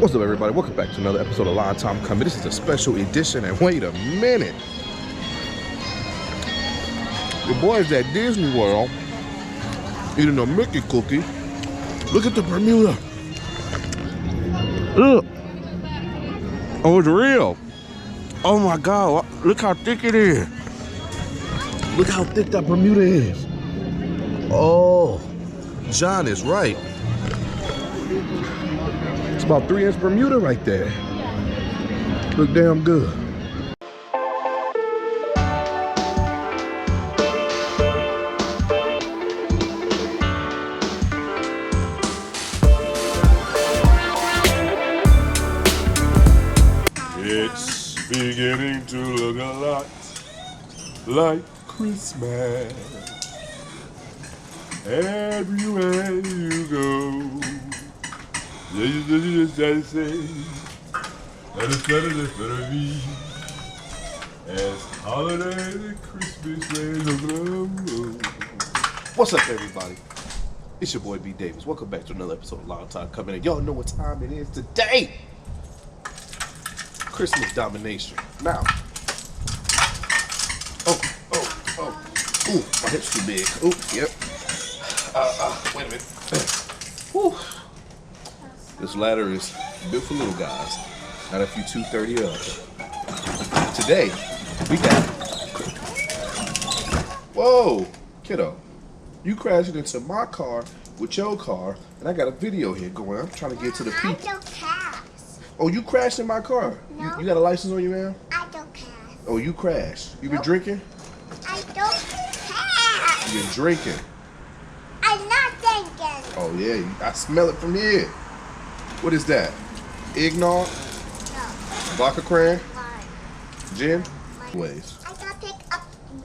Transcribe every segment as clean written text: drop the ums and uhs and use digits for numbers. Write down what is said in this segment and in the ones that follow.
What's up, everybody? Welcome back to another episode of Long Time Coming. This is a special edition, and wait a minute. Your boy's at Disney World eating a Mickey cookie. Look at the Bermuda. Look. Oh, it's real. Oh my God, look how thick it is. Look how thick that Bermuda is. Oh, John is right. It's about 3-inch Bermuda right there. Look damn good. It's beginning to look a lot like Christmas. Everywhere you go, you just say that it's better be as holiday and Christmas days. What's up, everybody? It's your boy B Davis. Welcome back to another episode of Long Time Coming. And y'all know what time it is today. Christmas domination. Now. Ooh, my hip's too big. Ooh, yep. Wait a minute. Whew. This ladder is built for little guys. Not if you 230 up. Today, we got. Whoa, kiddo. You crashing into my car with your car, and I got a video here going. I'm trying to get to the peak. I don't crash. Oh, you crashed in my car? No. You got a license on you, man? I don't crash. Oh, you crashed. You been Nope. drinking? I don't crash. You been drinking? I'm not thinking. Oh, yeah. I smell it from here. What is that? Eggnog? No. Vodka cran? Mine. Gin? Mine. Anyways, I gotta pick up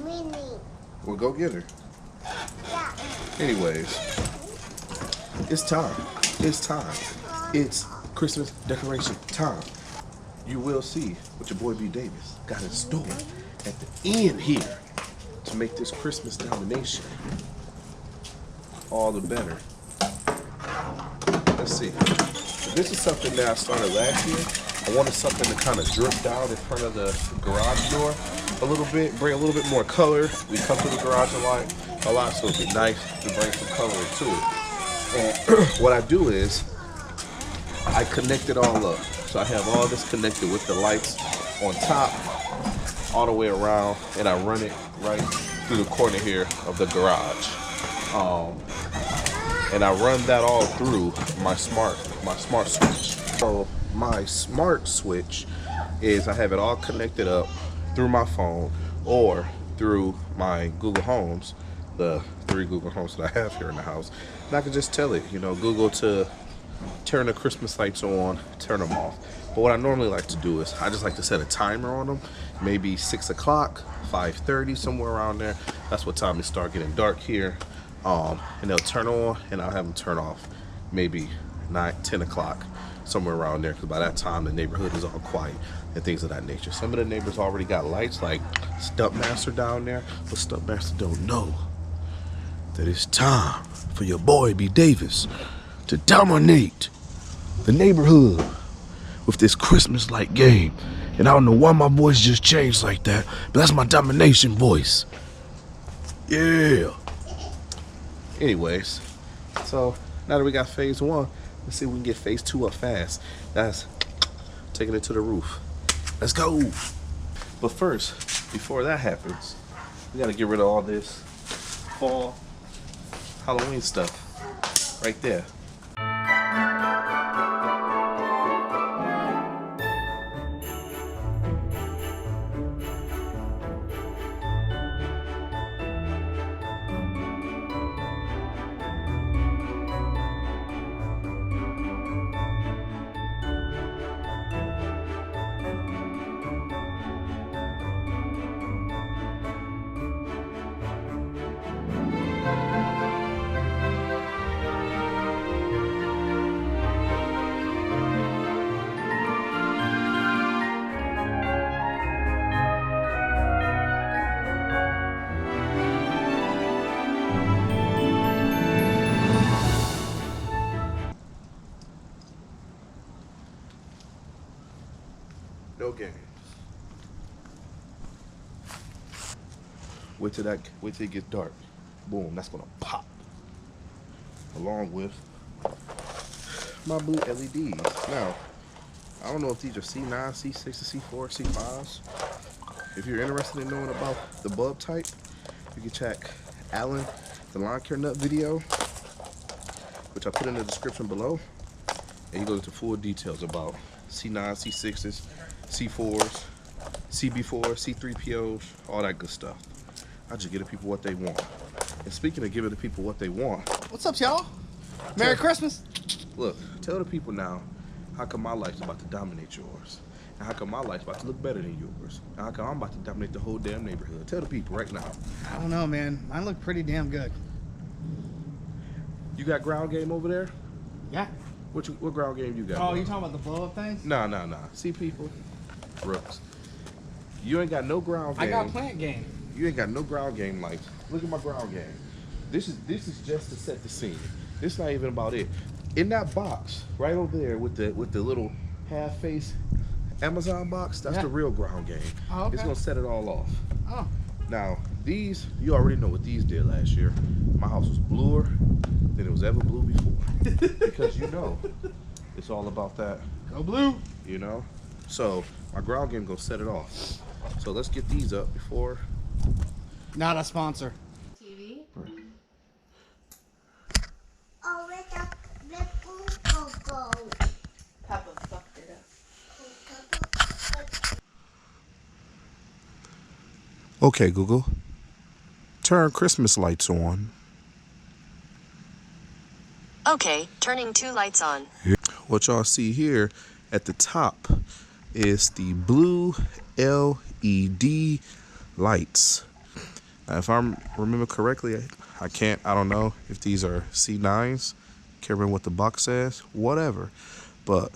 Minnie. we'll go get her. Yeah. Anyways, it's time. It's time. It's Christmas decoration time. You will see what your boy B Davis got in store at the end here to make this Christmas domination all the better. Let's see. This is something that I started last year. I wanted something to kind of drip down in front of the garage door a little bit, bring a little bit more color. We come to the garage a lot, so it'd be nice to bring some color into it. And what I do is I connect it all up. So I have all this connected with the lights on top, all the way around, and I run it right through the corner here of the garage. And I run that all through my smart switch. So my smart switch is I have it all connected up through my phone or through my Google Homes, the 3 Google Homes that I have here in the house. And I can just tell it, Google to turn the Christmas lights on, turn them off. But what I normally like to do is I just like to set a timer on them, maybe 6 o'clock, 5:30, somewhere around there. That's what time it start getting dark here. And they'll turn on and I'll have them turn off maybe 9, 10 o'clock, somewhere around there, because by that time the neighborhood is all quiet and things of that nature. Some of the neighbors already got lights, like Stumpmaster down there, but Stumpmaster don't know that it's time for your boy B Davis to dominate the neighborhood with this Christmas light game. And I don't know why my voice just changed like that, but that's my domination voice. Yeah. Anyways, so now that we got phase 1, let's see if we can get phase 2 up fast. That's taking it to the roof. Let's go. But first, before that happens, we gotta get rid of all this fall Halloween stuff right there. No games. Wait till it gets dark. Boom, that's gonna pop. Along with my blue LEDs. Now, I don't know if these are C9, C6, C4, C5s. If you're interested in knowing about the bulb type, you can check Alan, the lawn care nut video, which I put in the description below. And he goes into full details about C9, C6s, C4s, CB4s, C3POs, all that good stuff. I just give the people what they want. And speaking of giving the people what they want, What's up, y'all? Merry Christmas. look, tell the people now how come my life's about to dominate yours. And how come my life's about to look better than yours. And how come I'm about to dominate the whole damn neighborhood. Tell the people right now. I don't know, man. Mine look pretty damn good. You got ground game over there? Yeah. What ground game you got? Oh, you talking about the blow-up things? Nah. See, people? Brooks. You ain't got no ground game. I got plant game. You ain't got no ground game lights. Look at my ground game. This is just to set the scene. This not even about it. In that box, right over there with the little half face Amazon box, that's the real ground game. Oh, okay. It's gonna set it all off. Oh. Now, these, you already know what these did last year. My house was bluer than it was ever blue before. Because you know, it's all about that, Go blue. you know? So, my ground game gonna set it off. So let's get these up before. Not a sponsor. TV. Oh, with the go. Papa fucked it up. Okay, Google. Turn Christmas lights on. Okay, turning 2 lights on. What y'all see here at the top is the blue LED lights. Now, if I remember correctly, I don't know if these are C9s. Can't remember what the box says. Whatever. But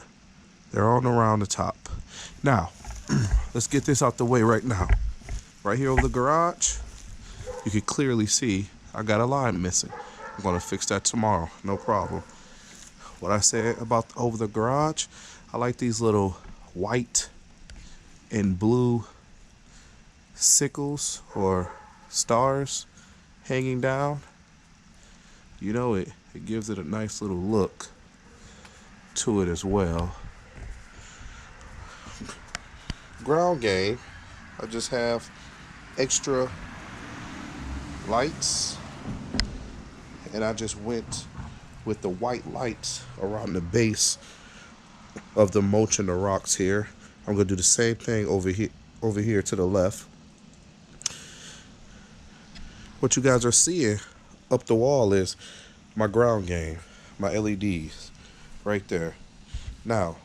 they're on around the top. Now, let's get this out the way right now. Right here over the garage, you can clearly see I got a line missing. I'm gonna fix that tomorrow, no problem. What I said about over the garage, I like these little white and blue sickles or stars hanging down. You know, it gives it a nice little look to it as well. Ground game, I just have extra lights, and I just went with the white lights around the base of the mulch and the rocks here. I'm gonna do the same thing over here to the left. What you guys are seeing up the wall is my ground game, my LEDs right there. Now,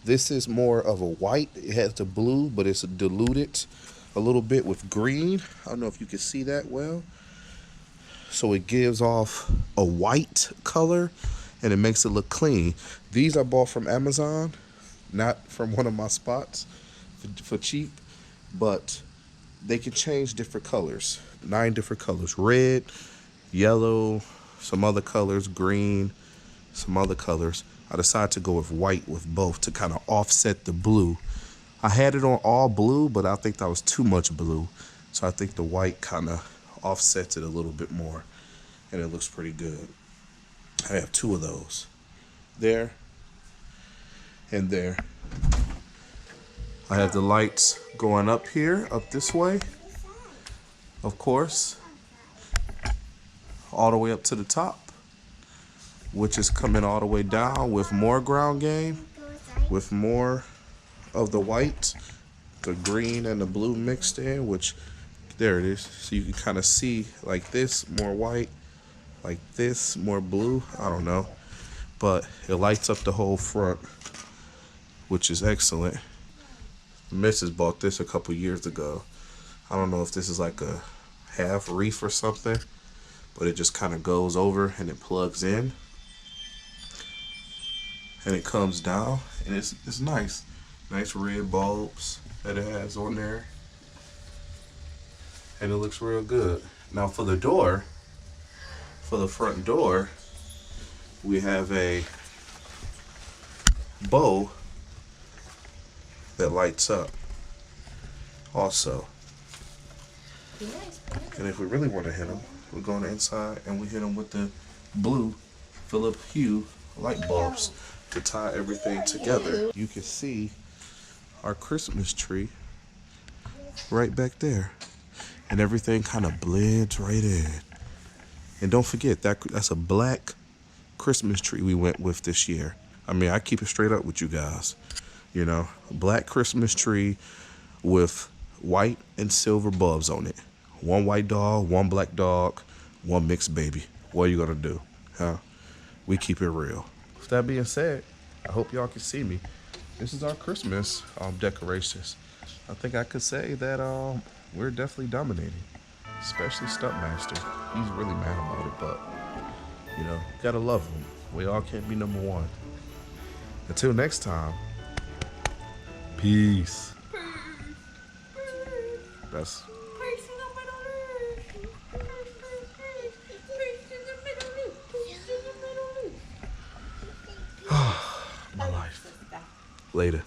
this is more of a white. It has the blue, but it's diluted a little bit with green. I don't know if you can see that well. So it gives off a white color and it makes it look clean. These I bought from Amazon, not from one of my spots for cheap, but they can change different colors, 9 different colors: red, yellow, some other colors, green, some other colors. I decided to go with white with both to kind of offset the blue. I had it on all blue, but I think that was too much blue. So I think the white kind of offsets it a little bit more, and it looks pretty good. I have 2 of those, there and there. I have the lights going up here, up this way, of course, all the way up to the top, which is coming all the way down with more ground game, with more of the white, the green and the blue mixed in, which there it is. So you can kind of see like this, more white, like this, more blue. I don't know, but it lights up the whole front, which is excellent. Mrs. bought this a couple years ago. I don't know if this is like a half reef or something, but it just kind of goes over and it plugs in and it comes down, and it's nice. Nice red bulbs that it has on there, and it looks real good. Now for the door, for the front door, we have a bow that that lights up also. Be nice. And if we really want to hit them, we go on the inside and we hit them with the blue Philip Hue light bulbs to tie everything together. You can see our Christmas tree right back there. And everything kind of blends right in. And don't forget, that's a black Christmas tree we went with this year. I mean, I keep it straight up with you guys. You know, black Christmas tree with white and silver bulbs on it. One white dog, one black dog, one mixed baby. What are you gonna do? Huh? We keep it real. With that being said, I hope y'all can see me. This is our Christmas decorations. I think I could say that we're definitely dominating, especially Stuntmaster. He's really mad about it, but you know, gotta love him. We all can't be number one. Until next time, peace. That's my life. Later.